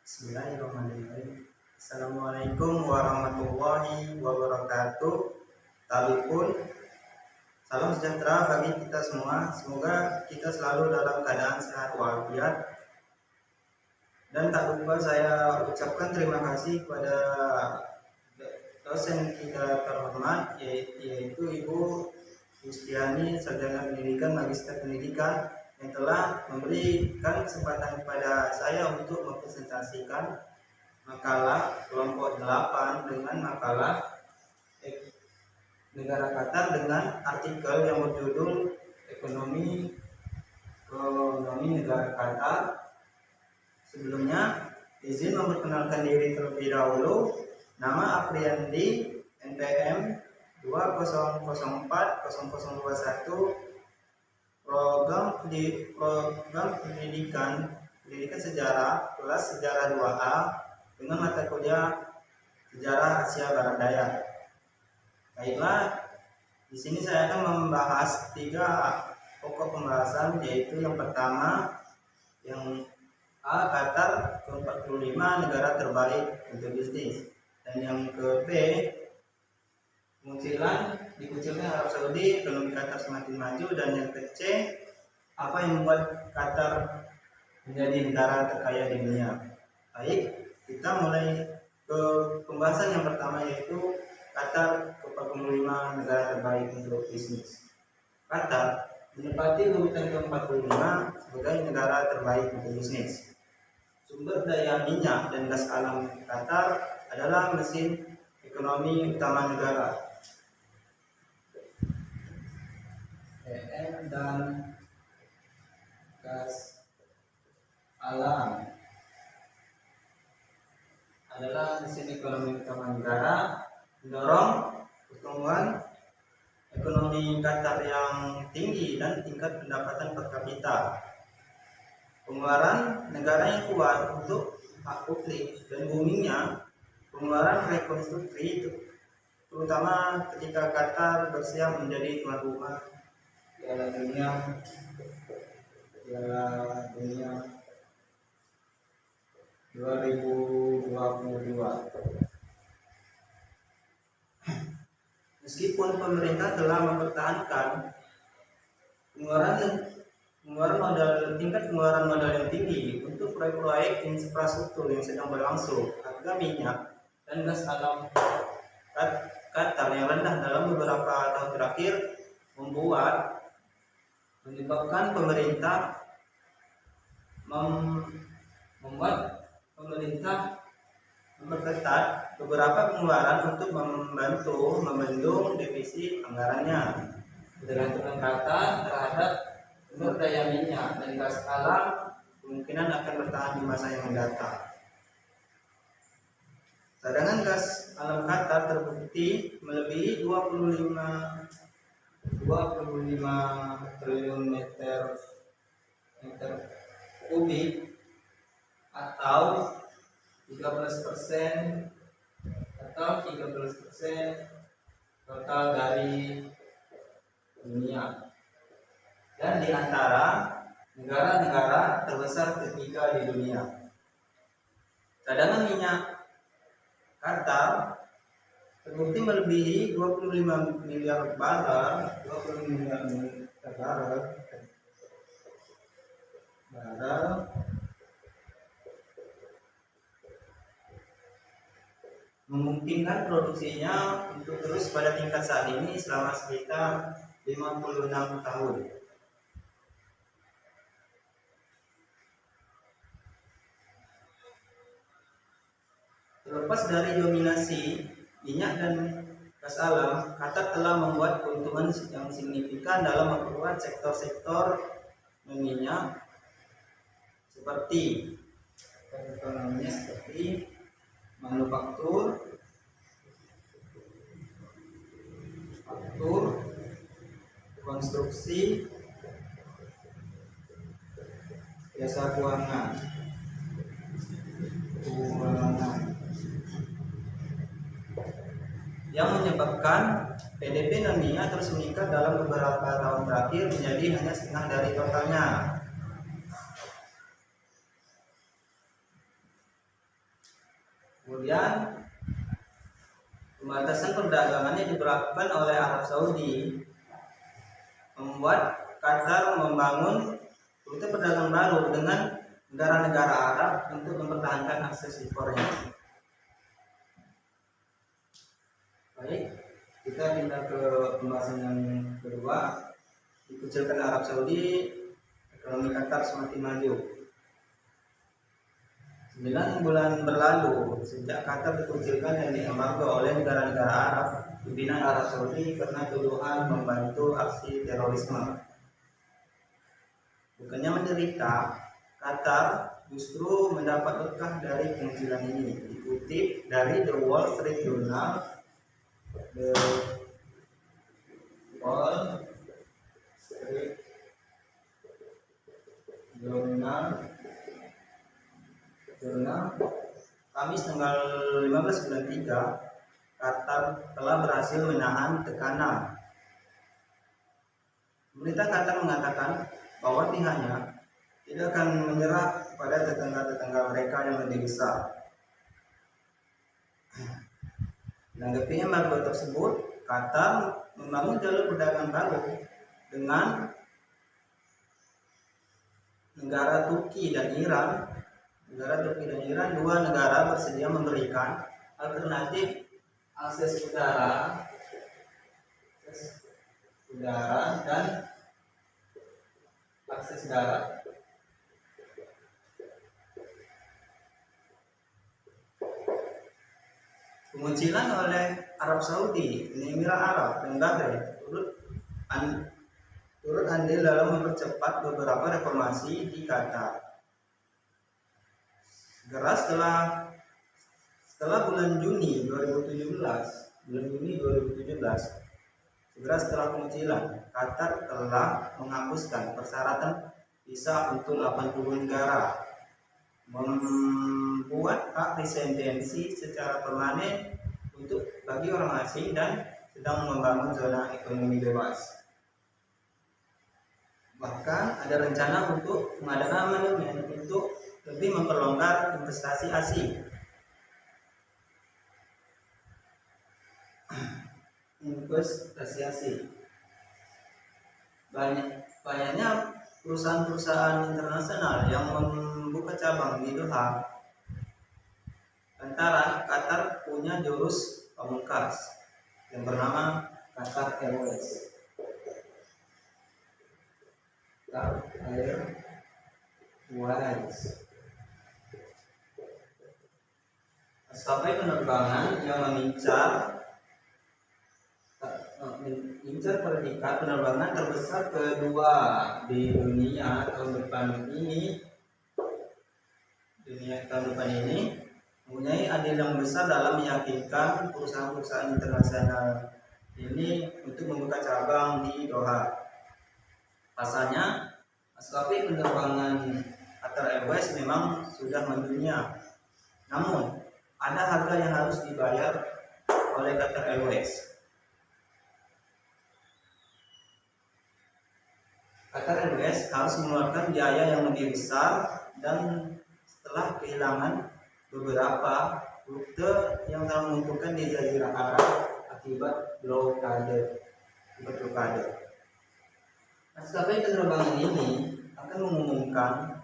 Bismillahirrahmanirrahim. Assalamualaikum warahmatullahi wabarakatuh. Talipun, salam sejahtera bagi kita semua. Semoga kita selalu dalam keadaan sehat walafiat. Dan tak lupa saya ucapkan terima kasih kepada dosen kita terhormat, yaitu Ibu Yustiani, Sarjana Pendidikan, Magister Pendidikan, yang telah memberikan kesempatan kepada saya untuk mempresentasikan makalah kelompok 8 dengan makalah negara Qatar dengan artikel yang berjudul Ekonomi Negara Qatar. Sebelumnya, izin memperkenalkan diri terlebih dahulu. Nama Apriandi, NPM 20040021, program pendidikan sejarah kelas sejarah 2A dengan mata kuliah sejarah Asia Barat Daya. Baiklah, di sini saya akan membahas 3 pokok pembahasan, yaitu yang pertama, yang A, Qatar ke-45 negara terbaik untuk bisnis, dan yang ke B, dikucilnya Arab Saudi, ekonomi Qatar semakin maju, dan yang ke C, apa yang membuat Qatar menjadi negara terkaya di dunia. Baik, kita mulai ke pembahasan yang pertama, yaitu Qatar ke-45 negara terbaik untuk bisnis. Qatar menempati urutan ke-45 sebagai negara terbaik untuk bisnis. Sumber daya minyak dan gas alam Qatar adalah mesin ekonomi utama negara. Dan gas alam adalah mesin ekonomi utama negara, mendorong pertumbuhan ekonomi Qatar yang tinggi dan tingkat pendapatan per kapita. Pengeluaran negara yang kuat untuk hak publik dan boomingnya pengeluaran rekonstruksi, terutama ketika Qatar bersiap menjadi tuan rumah Piala Dunia 2022. Meskipun pemerintah telah mempertahankan tingkat pengeluaran modal yang tinggi untuk proyek-proyek infrastruktur yang sedang berlangsung, harga minyak dan gas alam Qatar yang rendah dalam beberapa tahun terakhir menyebabkan pemerintah memperketat beberapa pengeluaran untuk membantu membendung defisit anggarannya. Ketergantungan Qatar terhadap sumber daya minyak dan gas alam kemungkinan akan bertahan di masa yang mendatang. Cadangan gas alam Qatar terbukti melebihi 25 triliun meter kubik atau 13% total dari dunia, dan di antara negara-negara terbesar ketiga di dunia. Cadangan minyak Qatar terbukti melebihi 25 miliar barel memungkinkan produksinya untuk terus pada tingkat saat ini selama sekitar 56 tahun. Terlepas dari dominasi minyak dan gas alam, Qatar telah membuat keuntungan yang signifikan dalam memperkuat sektor-sektor minyak seperti manufaktur, konstruksi, jasa keuangan, yang menyebabkan PDB dunia terus meningkat dalam beberapa tahun terakhir menjadi hanya setengah dari totalnya. Kemudian pembatasan perdagangannya diberlakukan oleh Arab Saudi, membuat Qatar membangun rute perdagangan baru dengan negara-negara Arab untuk mempertahankan akses impornya. Baik, kita pindah ke pembahasan yang kedua. Dikucilkan Arab Saudi, ekonomi Qatar semakin maju. 9 bulan berlalu sejak Qatar dikucilkan dan diembargo oleh negara-negara Arab pimpinan Arab Saudi karena tuduhan membantu aksi terorisme. Bukannya menderita, Qatar justru mendapat berkah dari pengucilan ini. Dikutip dari The Wall Street Journal, Kamis tanggal 15 bulan 3, Qatar telah berhasil menahan tekanan. Pemerintah Qatar mengatakan bahwa pihaknya tidak akan menyerah pada tetangga-tetangga mereka yang lebih besar. Menanggapi embargo tersebut, Qatar membangun jalur perdagangan baru dengan negara Turki dan Iran. Dua negara bersedia memberikan alternatif akses udara dan akses darat. Pengucilan oleh Arab Saudi, Uni Emirat Arab, dan Bahrain turut andil dalam mempercepat beberapa reformasi di Qatar. Segera setelah bulan Juni 2017, segera setelah pengucilan, Qatar telah menghapuskan persyaratan visa untuk 80 negara, membuat hak residensi secara permanen untuk bagi orang asing dan sedang membangun zona ekonomi bebas. Bahkan ada rencana untuk mengadakan amandemen untuk lebih memperlonggar investasi asing. Banyaknya perusahaan-perusahaan internasional yang membuka cabang di Doha. Antara Qatar punya jurus pamungkas yang bernama Qatar Airways. Maskapai penerbangan yang mengincar predikat penerbangan terbesar kedua di dunia tahun depan ini mempunyai andil yang besar dalam meyakinkan perusahaan-perusahaan internasional ini untuk membuka cabang di Doha. Pasalnya, maskapai penerbangan Qatar Airways memang sudah mendunia. Namun, ada harga yang harus dibayar oleh Qatar Airways. Qatar Airways harus mengeluarkan biaya yang lebih besar dan setelah kehilangan beberapa rute yang telah menguntungkan di Jazirah Arab akibat blokade. Maskapai penerbangan ini akan mengumumkan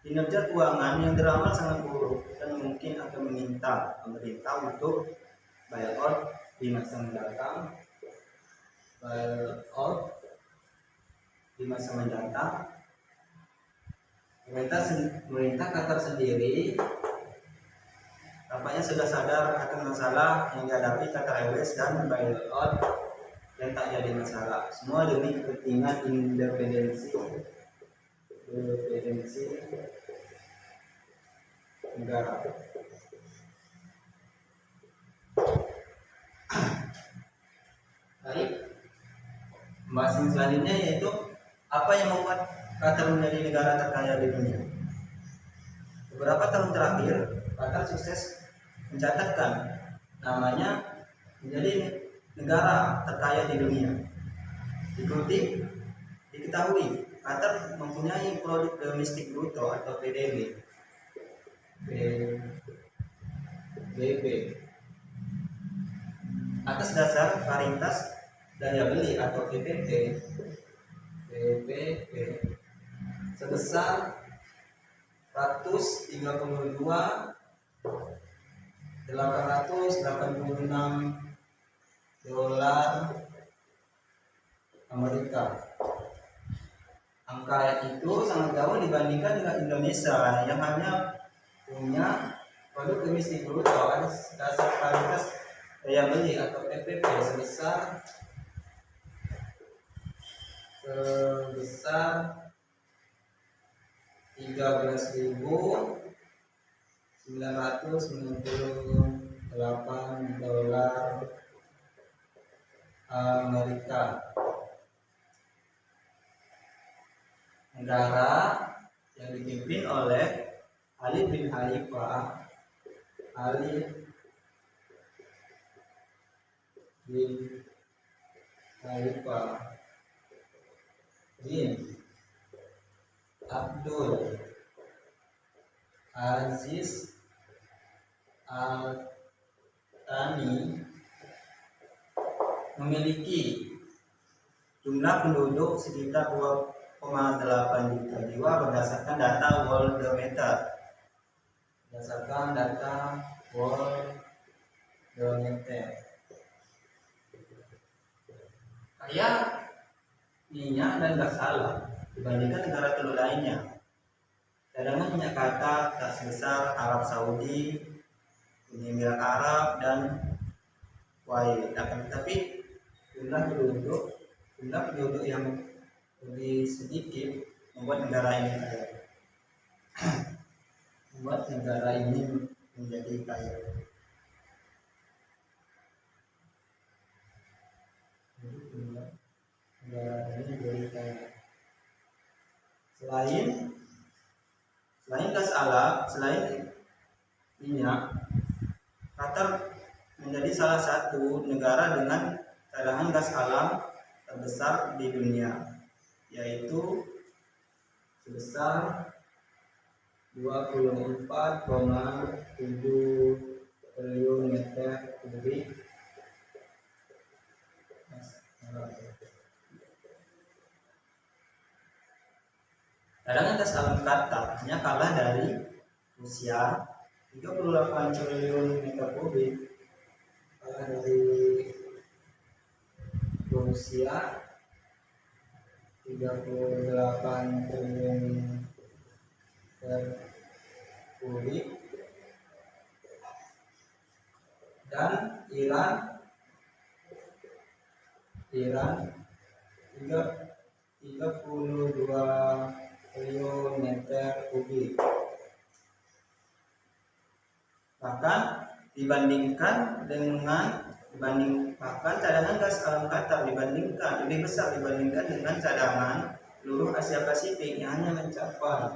kinerja keuangan yang teramat sangat buruk dan mungkin akan meminta pemerintah untuk bailout di masa mendatang. Pemerintah Qatar sendiri tampaknya sudah sadar akan masalah yang dihadapi Qatar Airways dan bailout yang tak jadi masalah. Semua demi kepentingan independensi negara. Baik, pembahasan selanjutnya yaitu apa yang membuat Qatar menjadi negara terkaya di dunia. Beberapa tahun terakhir, Qatar sukses mencatatkan namanya menjadi negara terkaya di dunia. Diketahui Qatar mempunyai produk domestik bruto atau PDB BB atas dasar paritas daya beli atau PPP sebesar 132.886 dolar Amerika. Angka itu sangat jauh dibandingkan dengan Indonesia yang hanya punya produk domestik bruto atas dasar paritas daya beli atau PPP sebesar 13.998 dolar Amerika. Negara yang dipimpin oleh Ali bin Khalifah bin Abdul Aziz Al Thani memiliki jumlah penduduk sekitar 2,8 juta jiwa berdasarkan data Worldometer. Kaya minyak dan gas alam dibandingkan negara telur lainnya. Cadangan minyak Qatar tak sebesar Arab Saudi, Uni Emirat Arab dan Kuwait. Akan tetapi jumlah penduduk yang lebih sedikit membuat negara ini kaya. Menjadi kaya. Negara ini menjadi kaya. Selain gas alam, selain minyak, Qatar menjadi salah satu negara dengan cadangan gas alam terbesar di dunia, yaitu sebesar 24,7 triliun meter kubik. Cadangan gas alam Qatar hanya kalah dari Rusia 38 triliun meter kubik, kalah dari Rusia 38 triliun meter kubik, dan Iran 32 triliun meter kubik. Bahkan bahkan cadangan gas alam Qatar lebih besar dibandingkan dengan cadangan seluruh Asia Pasifik yang hanya mencapai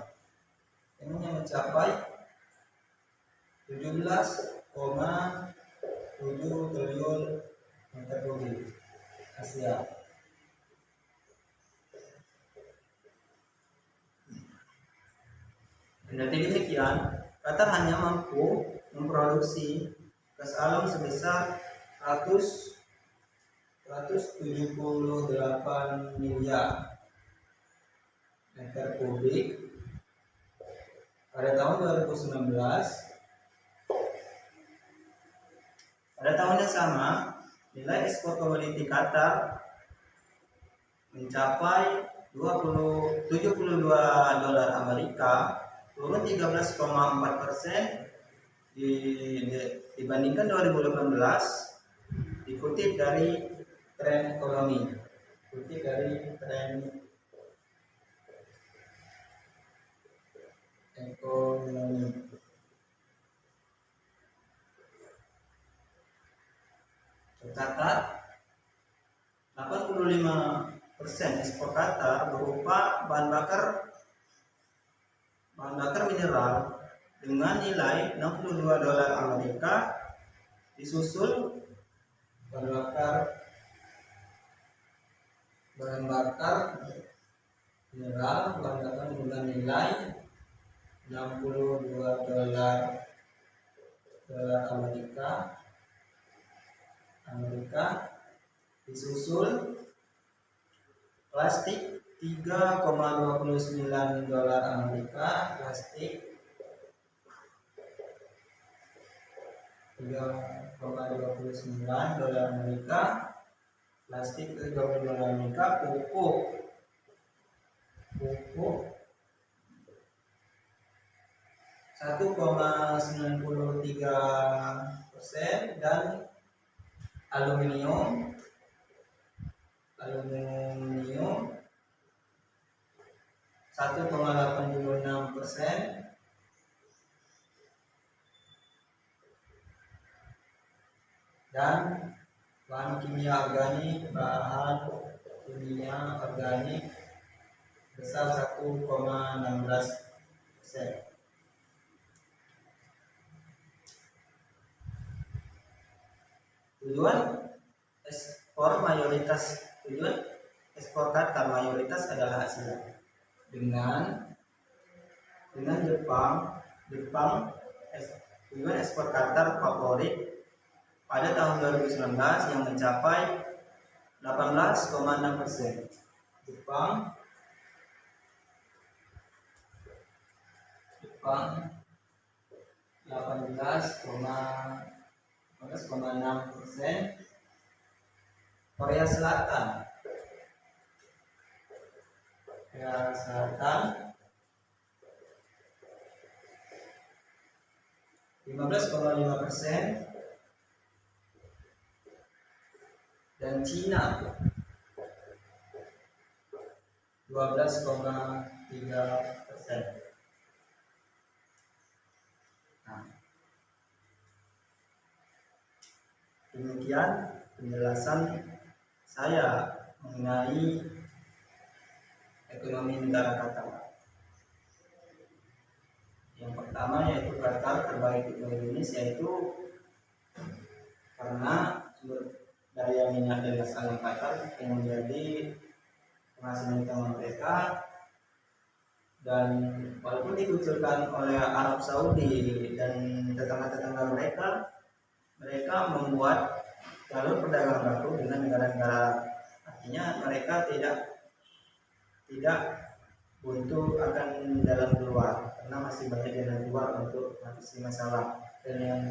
17,7 triliun meter kubik Asia. Kendati demikian, Qatar hanya mampu memproduksi gas alam sebesar 178 miliar meter kubik pada tahun 2019. Pada tahun yang sama, nilai ekspor komoditi Qatar mencapai 72 dolar Amerika, turun 13,4% dibandingkan 2018. Dikutip dari tren ekonomi. Tercatat 85% ekspor Qatar berupa bahan bakar mineral dengan nilai 62 dolar Amerika, disusul bahan bakar mineral dengan nilai 62 dolar dolar Amerika, disusul plastik 3,29 dolar Amerika, plastik 3,29 dolar Amerika, plastik 3,29 dolar Amerika, pupuk 1,93%, dan aluminium 1,86%, dan bahan kimia organik besar 1,16%. Tujuan ekspor Qatar mayoritas adalah Asia. Dengan Jepang tujuan ekspor Qatar favorit pada tahun 2019 yang mencapai 18,6%. Jepang 18,6%. Korea Selatan 15,5%, dan Cina 12,3%. Demikian penjelasan saya mengenai ekonomi negara Qatar. Yang pertama yaitu Qatar terbaik di Indonesia itu karena sumber daya minyak dan gas alam Qatar yang menjadi penghasilan utama mereka, dan walaupun dikucilkan oleh Arab Saudi dan tetangga-tetangga mereka membuat jalur perdagangan baru dengan negara-negara. Artinya mereka tidak buntu akan jalan keluar karena masih banyak jalan keluar untuk mengatasi masalah. Dan yang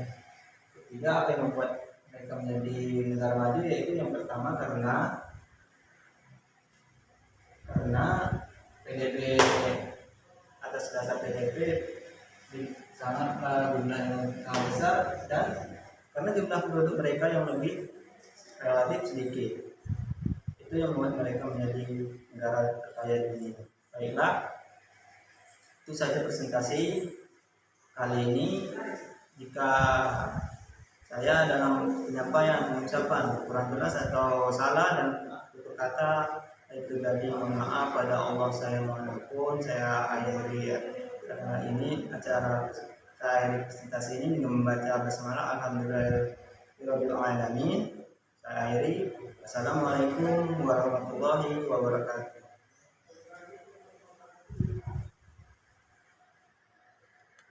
ketiga, apa yang membuat mereka menjadi negara maju, yaitu yang pertama karena PDB, atas dasar PDB sangatlah jumlah yang sangat besar, dan karena jumlah penduduk mereka yang lebih relatif sedikit, itu yang membuat mereka menjadi negara terkaya di dunia. Baiklah, itu saja presentasi kali ini. Jika saya dalam penyampaian mengucapkan kurang jelas atau salah dan tutur kata itu tadi, mohon maaf. Pada Allah saya mohon ampun. Saya akhiri ini acara saya presentasi ini dengan membaca basmalah alhamdulillahirabbil alamin. Saya akhiri. Assalamualaikum warahmatullahi wabarakatuh.